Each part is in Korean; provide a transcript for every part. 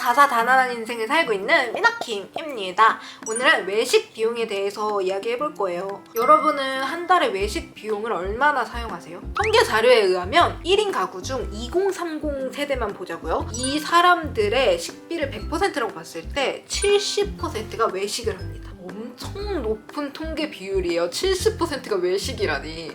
다사다난한 인생을 살고 있는 미나킴입니다. 오늘은 외식 비용에 대해서 이야기해볼 거예요. 여러분은 한 달에 외식 비용을 얼마나 사용하세요? 통계 자료에 의하면 1인 가구 중 2030 세대만 보자고요. 이 사람들의 식비를 100%라고 봤을 때 70%가 외식을 합니다. 엄청 높은 통계 비율이에요. 70%가 외식이라니.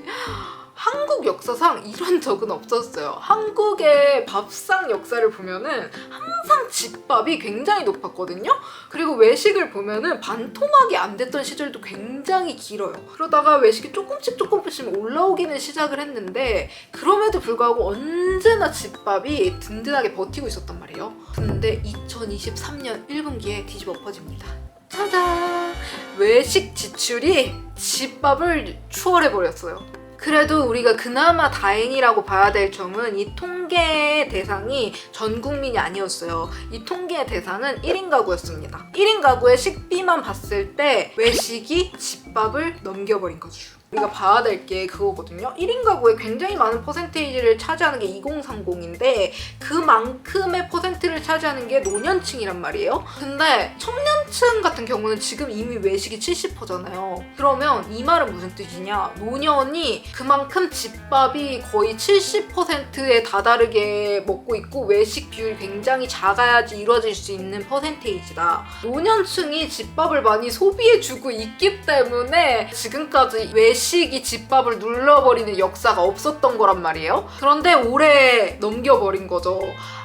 한국 역사상 이런 적은 없었어요. 한국의 밥상 역사를 보면은 항상 집밥이 굉장히 높았거든요. 그리고 외식을 보면은 반토막이 안 됐던 시절도 굉장히 길어요. 그러다가 외식이 조금씩 올라오기는 시작을 했는데 그럼에도 불구하고 언제나 집밥이 든든하게 버티고 있었단 말이에요. 근데 2023년 1분기에 뒤집어 엎어집니다. 짜잔! 외식 지출이 집밥을 추월해버렸어요. 그래도 우리가 그나마 다행이라고 봐야 될 점은 이 통계의 대상이 전 국민이 아니었어요. 이 통계의 대상은 1인 가구였습니다. 1인 가구의 식비만 봤을 때 외식이 집밥을 넘겨버린 거죠. 우리가 봐야 될 게 그거거든요. 1인 가구에 굉장히 많은 퍼센테이지를 차지하는 게 2030인데 그만큼의 퍼센트를 차지하는 게 노년층이란 말이에요. 근데 청년층 같은 경우는 지금 이미 외식이 70%잖아요. 그러면 이 말은 무슨 뜻이냐? 노년이 그만큼 집밥이 거의 70%에 다다르게 먹고 있고 외식 비율이 굉장히 작아야지 이루어질 수 있는 퍼센테이지다. 노년층이 집밥을 많이 소비해주고 있기 때문에 지금까지 외식이 집밥을 눌러버리는 역사가 없었던 거란 말이에요. 그런데 올해 넘겨버린 거죠.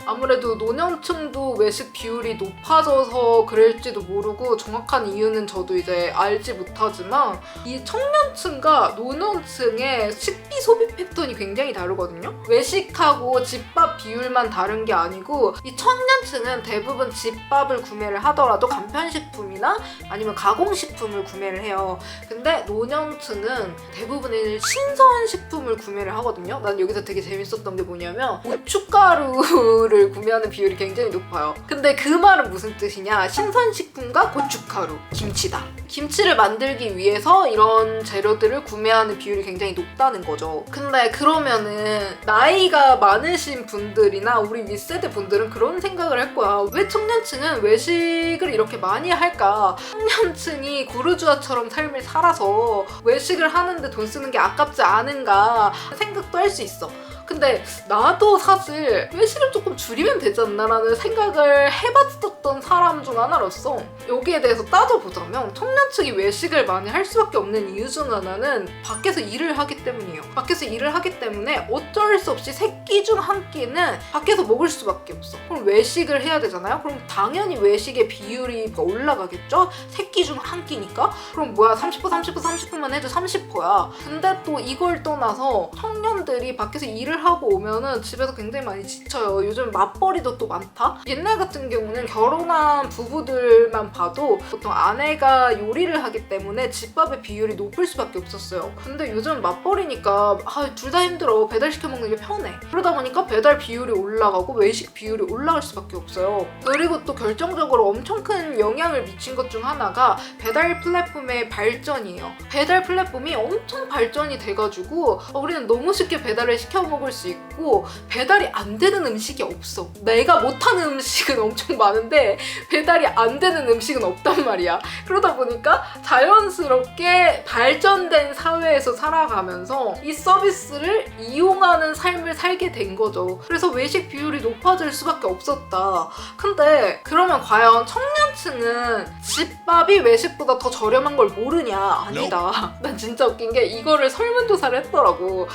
아무래도 노년층도 외식 비율이 높아져서 그럴지도 모르고 정확한 이유는 저도 이제 알지 못하지만 이 청년층과 노년층의 식비 소비 패턴이 굉장히 다르거든요. 외식하고 집밥 비율만 다른 게 아니고 이 청년층은 대부분 집밥을 구매를 하더라도 간편식품이나 아니면 가공식품을 구매를 해요. 근데 노년층은 대부분의 신선식품을 구매를 하거든요. 난 여기서 되게 재밌었던 게 뭐냐면 고춧가루를 구매하는 비율이 굉장히 높아요. 근데 그 말은 무슨 뜻이냐? 신선식품과 고춧가루, 김치다. 김치를 만들기 위해서 이런 재료들을 구매하는 비율이 굉장히 높다는 거죠. 근데 그러면은 나이가 많으신 분들이나 우리 윗세대 분들은 그런 생각을 할 거야. 왜 청년층은 외식을 이렇게 많이 할까? 청년층이 구르주아처럼 삶을 살아서 외식을 하는데 돈 쓰는 게 아깝지 않은가 생각도 할 수 있어. 근데 나도 사실 외식을 조금 줄이면 되지 않나라는 생각을 해봤었던 사람 중 하나로서 여기에 대해서 따져보자면 청년층이 외식을 많이 할 수밖에 없는 이유 중 하나는 밖에서 일을 하기 때문이에요. 밖에서 일을 하기 때문에 어쩔 수 없이 세 끼 중 한 끼는 밖에서 먹을 수밖에 없어. 그럼 외식을 해야 되잖아요. 그럼 당연히 외식의 비율이 올라가겠죠? 세 끼 중 한 끼니까? 그럼 뭐야 30%만 해도 30%야. 근데 또 이걸 떠나서 청년들이 밖에서 일을 하고 오면은 집에서 굉장히 많이 지쳐요. 요즘 맞벌이도 또 많다? 옛날 같은 경우는 결혼한 부부들만 봐도 보통 아내가 요리를 하기 때문에 집밥의 비율이 높을 수밖에 없었어요. 근데 요즘 맞벌이니까 둘 다 힘들어. 배달시켜 먹는 게 편해. 그러다 보니까 배달 비율이 올라가고 외식 비율이 올라갈 수밖에 없어요. 그리고 또 결정적으로 엄청 큰 영향을 미친 것 중 하나가 배달 플랫폼의 발전이에요. 배달 플랫폼이 엄청 발전이 돼가지고 우리는 너무 쉽게 배달을 시켜 먹을 수 있고 배달이 안 되는 음식이 없어. 내가 못하는 음식은 엄청 많은데 배달이 안 되는 음식은 없단 말이야. 그러다 보니까 자연스럽게 발전된 사회에서 살아가면서 이 서비스를 이용하는 삶을 살게 된 거죠. 그래서 외식 비율이 높아질 수밖에 없었다. 근데 그러면 과연 청년층은 집밥이 외식보다 더 저렴한 걸 모르냐? 아니다. 난 진짜 웃긴 게 이거를 설문조사를 했더라고.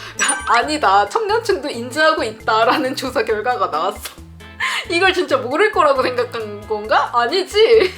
아니다. 청년층도 인지하고 있다라는 조사 결과가 나왔어. 이걸 진짜 모를 거라고 생각한 건가? 아니지.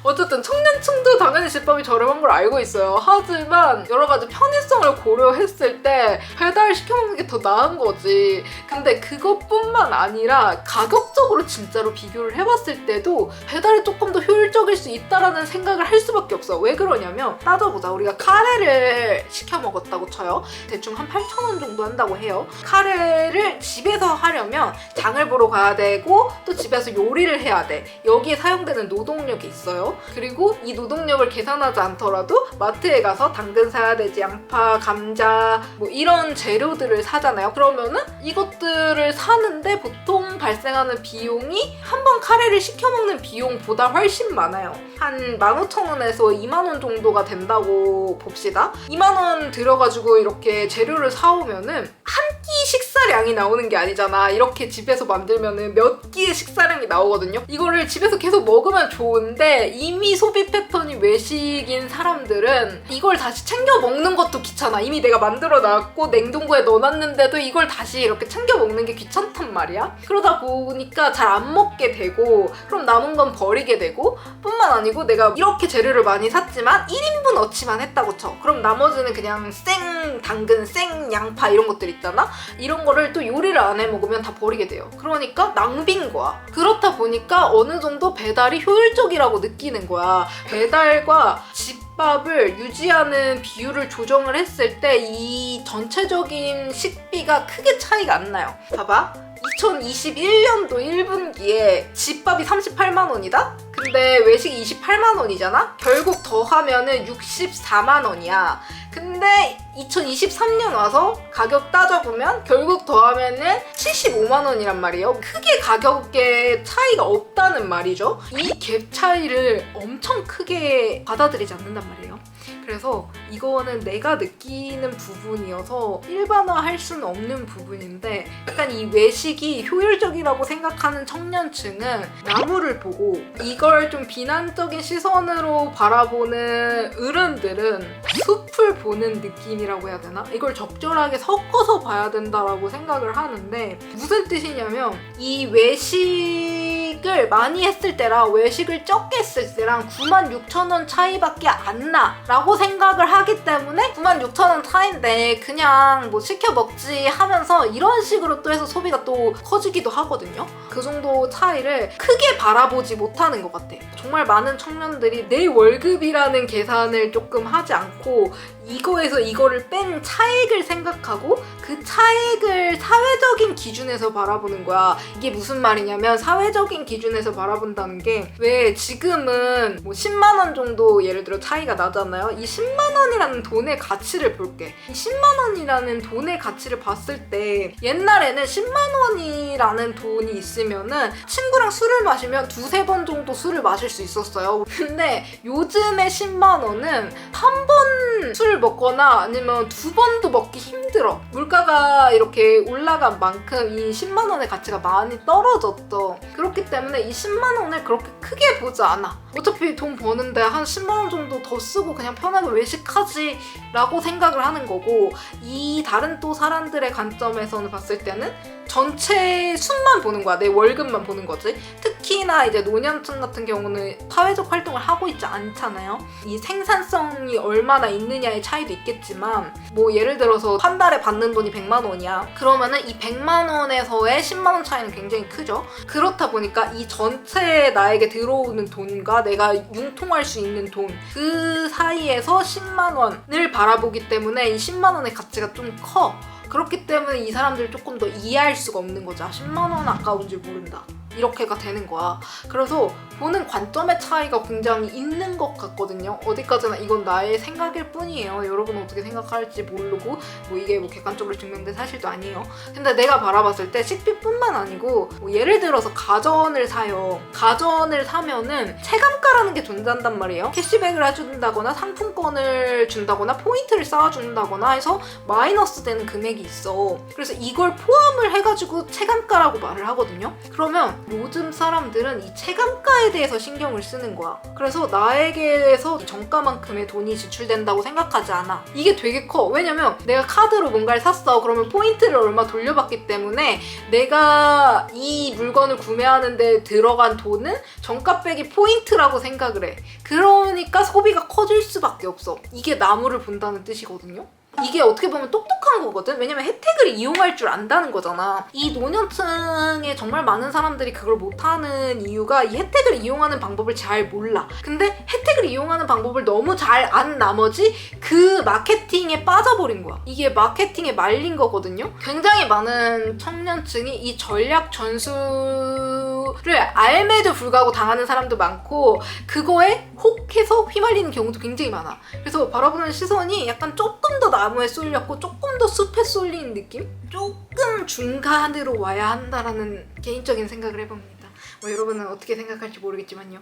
어쨌든 청년층도 당연히 집밥이 저렴한 걸 알고 있어요. 하지만 여러 가지 편의성을 고려했을 때 배달 시켜 먹는 게 더 나은 거지. 근데 그것뿐만 아니라 가격적으로 진짜로 비교를 해봤을 때도 배달이 조금 더 효율적일 수 있다라는 생각을 할 수밖에 없어. 왜 그러냐면 따져보자. 우리가 카레를 시켜 먹었다고 쳐요. 대충 한 8,000원 정도 한다고 해요. 카레를 집에서 하려면 장을 보러 가야 되고 또 집에서 요리를 해야 돼. 여기에 사용되는 노동력이 있어요. 거죠. 그리고 이 노동력을 계산하지 않더라도 마트에 가서 당근 사야 되지, 양파, 감자 뭐 이런 재료들을 사잖아요. 그러면은 이것들을 사는데 보통 발생하는 비용이 한 번 카레를 시켜 먹는 비용보다 훨씬 많아요. 한 15,000원에서 2만원 정도가 된다고 봅시다. 2만원 들여가지고 이렇게 재료를 사오면은 한 끼 식사량이 나오는 게 아니잖아. 이렇게 집에서 만들면은 몇 끼의 식사량이 나오거든요. 이거를 집에서 계속 먹으면 좋은데 이미 소비 패턴이 외식인 사람들은 이걸 다시 챙겨 먹는 것도 귀찮아. 이미 내가 만들어 놨고 냉동고에 넣어놨는데도 이걸 다시 이렇게 챙겨 먹는 게 귀찮단 말이야. 그러다 보니까 잘 안 먹게 되고, 그럼 남은 건 버리게 되고, 뿐만 아니고 내가 이렇게 재료를 많이 샀지만 1인분 어치만 했다고 쳐. 그럼 나머지는 그냥 생 당근, 생 양파 이런 것들 있잖아? 이런 거를 또 요리를 안 해 먹으면 다 버리게 돼요. 그러니까 낭비인 거야. 그렇다 보니까 어느 정도 배달이 효율적이라고 느끼는 거야. 배달과 집밥을 유지하는 비율을 조정을 했을 때 이 전체적인 식비가 크게 차이가 안 나요. 봐봐. 2021년도 1분기에 집밥이 38만 원이다? 근데 외식이 28만 원이잖아? 결국 더하면은 64만 원이야. 근데 2023년 와서 가격 따져보면 결국 더하면은 75만 원이란 말이에요. 크게 가격에 차이가 없다는 말이죠. 이 갭 차이를 엄청 크게 받아들이지 않는단 말이에요. 그래서 이거는 내가 느끼는 부분이어서 일반화할 수는 없는 부분인데, 약간 이 외식이 효율적이라고 생각하는 청년층은 나무를 보고 이걸 좀 비난적인 시선으로 바라보는 어른들은 숲을 보는 느낌이라고 해야 되나? 이걸 적절하게 섞어서 봐야 된다라고 생각을 하는데, 무슨 뜻이냐면 이 외식을 많이 했을 때랑 외식을 적게 했을 때랑 96,000원 차이밖에 안 나라고 생각을 하기 때문에 96,000원 차인데 그냥 뭐 시켜 먹지 하면서 이런 식으로 또 해서 소비가 또 커지기도 하거든요. 그 정도 차이를 크게 바라보지 못하는 것 같아. 정말 많은 청년들이 내 월급이라는 계산을 조금 하지 않고 이거에서 이거를 뺀 차액을 생각하고 그 차액을 사회적인 기준에서 바라보는 거야. 이게 무슨 말이냐면, 사회적인 기준에서 바라본다는 게, 왜 지금은 뭐 10만 원 정도 예를 들어 차이가 나잖아요. 이 10만 원이라는 돈의 가치를 볼게. 이 10만 원이라는 돈의 가치를 봤을 때 옛날에는 10만 원이라는 돈이 있으면은 친구랑 술을 마시면 두세 번 정도 술을 마실 수 있었어요. 근데 요즘에 10만 원은 한 번 술을 먹거나 아니면 두 번도 먹기 힘들어. 물가가 이렇게 올라간 만큼 이 10만 원의 가치가 많이 떨어졌죠. 그렇기 때문에 이 10만 원을 그렇게 크게 보지 않아. 어차피 돈 버는데 한 10만 원 정도 더 쓰고 그냥 편하게 외식하지 라고 생각을 하는 거고, 이 다른 또 사람들의 관점에서는 봤을 때는 전체 수만 보는 거야. 내 월급만 보는 거지. 특히나 이제 노년층 같은 경우는 사회적 활동을 하고 있지 않잖아요. 이 생산성이 얼마나 있느냐의 차이도 있겠지만, 뭐 예를 들어서 한 달에 받는 돈이 100만 원이야. 그러면은 이 100만 원에서의 10만 원 차이는 굉장히 크죠. 그렇다 보니까 이 전체 나에게 들어오는 돈과 내가 융통할 수 있는 돈, 그 사이에서 10만 원을 바라보기 때문에 이 10만 원의 가치가 좀 커. 그렇기 때문에 이 사람들을 조금 더 이해할 수가 없는 거죠. 10만 원 아까운 줄 모른다. 이렇게가 되는 거야. 그래서 보는 관점의 차이가 굉장히 있는 것 같거든요. 어디까지나 이건 나의 생각일 뿐이에요. 여러분 어떻게 생각할지 모르고 뭐 이게 뭐 객관적으로 증명된 사실도 아니에요. 근데 내가 바라봤을 때 식비뿐만 아니고 뭐 예를 들어서 가전을 사요. 가전을 사면은 체감가라는 게 존재한단 말이에요. 캐시백을 해준다거나 상품권을 준다거나 포인트를 쌓아준다거나 해서 마이너스 되는 금액이 있어. 그래서 이걸 포함을 해가지고 체감가라고 말을 하거든요. 그러면 요즘 사람들은 이 체감가에 대해서 신경을 쓰는 거야. 그래서 나에게서 정가만큼의 돈이 지출된다고 생각하지 않아. 이게 되게 커. 왜냐면 내가 카드로 뭔가를 샀어. 그러면 포인트를 얼마 돌려받기 때문에 내가 이 물건을 구매하는 데 들어간 돈은 정가 빼기 포인트라고 생각을 해. 그러니까 소비가 커질 수밖에 없어. 이게 나무를 본다는 뜻이거든요. 이게 어떻게 보면 똑똑한 거거든. 왜냐면 혜택을 이용할 줄 안다는 거잖아. 이 노년층에 정말 많은 사람들이 그걸 못하는 이유가 이 혜택을 이용하는 방법을 잘 몰라. 근데 혜택을 이용하는 방법을 너무 잘 안 나머지 그 마케팅에 빠져버린 거야. 이게 마케팅에 말린 거거든요. 굉장히 많은 청년층이 이 전략 전술 이유를 알매도 불구하고 당하는 사람도 많고 그거에 혹해서 휘말리는 경우도 굉장히 많아. 그래서 바라보는 시선이 약간 조금 더 나무에 쏠렸고 조금 더 숲에 쏠리는 느낌? 조금 중간으로 와야 한다라는 개인적인 생각을 해봅니다. 뭐 여러분은 어떻게 생각할지 모르겠지만요.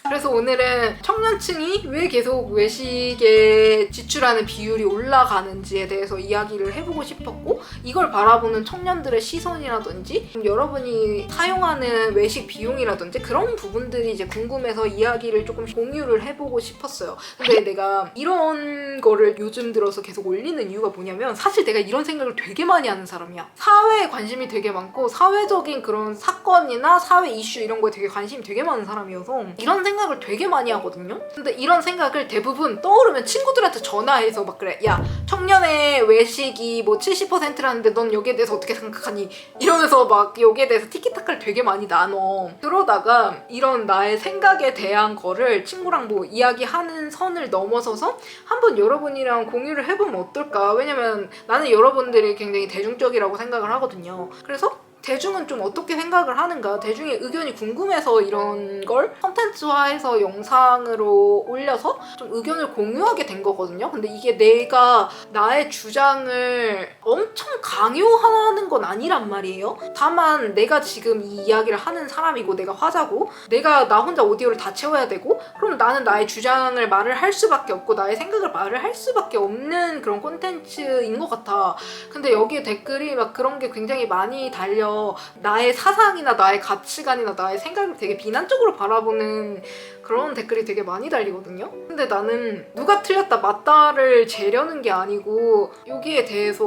그래서 오늘은 청년층이 왜 계속 외식에 지출하는 비율이 올라가는지에 대해서 이야기를 해보고 싶었고, 이걸 바라보는 청년들의 시선이라든지 여러분이 사용하는 외식 비용이라든지 그런 부분들이 이제 궁금해서 이야기를 조금 공유를 해보고 싶었어요. 근데 내가 이런 거를 요즘 들어서 계속 올리는 이유가 뭐냐면, 사실 내가 이런 생각을 되게 많이 하는 사람이야. 사회에 관심이 되게 많고 사회적인 그런 사건이나 사회 이슈 이런 거에 되게 관심이 되게 많은 사람이어서 이런 생각을 되게 많이 하거든요. 근데 이런 생각을 대부분 떠오르면 친구들한테 전화해서 막 그래, 야 청년의 외식이 뭐 70%라는데 넌 여기에 대해서 어떻게 생각하니? 이러면서 막 여기에 대해서 티키타카를 되게 많이 나눠. 그러다가 이런 나의 생각에 대한 거를 친구랑 뭐 이야기하는 선을 넘어서서 한번 여러분이랑 공유를 해보면 어떨까? 왜냐면 나는 여러분들이 굉장히 대중적이라고 생각을 하거든요. 그래서 대중은 좀 어떻게 생각을 하는가, 대중의 의견이 궁금해서 이런 걸 컨텐츠화해서 영상으로 올려서 좀 의견을 공유하게 된 거거든요. 근데 이게 내가 나의 주장을 엄청 강요하는 건 아니란 말이에요. 다만 내가 지금 이 이야기를 하는 사람이고 내가 화자고 내가 나 혼자 오디오를 다 채워야 되고, 그럼 나는 나의 주장을 말을 할 수밖에 없고 나의 생각을 말을 할 수밖에 없는 그런 콘텐츠인 것 같아. 근데 여기에 댓글이 막 그런 게 굉장히 많이 달려. 나의 사상이나 나의 가치관이나 나의 생각을 되게 비난적으로 바라보는 그런 댓글이 되게 많이 달리거든요. 근데 나는 누가 틀렸다 맞다를 재려는 게 아니고 여기에 대해서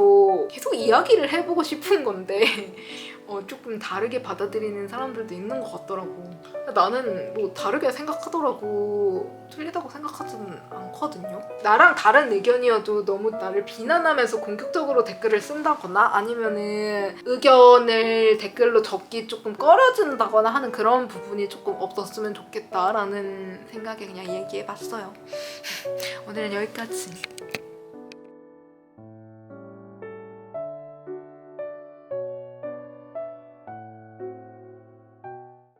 계속 이야기를 해보고 싶은 건데 조금 다르게 받아들이는 사람들도 있는 것 같더라고. 나는 뭐 다르게 생각하더라고. 틀리다고 생각하지는 않거든요. 나랑 다른 의견이어도 너무 나를 비난하면서 공격적으로 댓글을 쓴다거나 아니면은 의견을 댓글로 적기 조금 꺼려진다거나 하는 그런 부분이 조금 없었으면 좋겠다라는 생각에 그냥 얘기해봤어요. 오늘은 여기까지.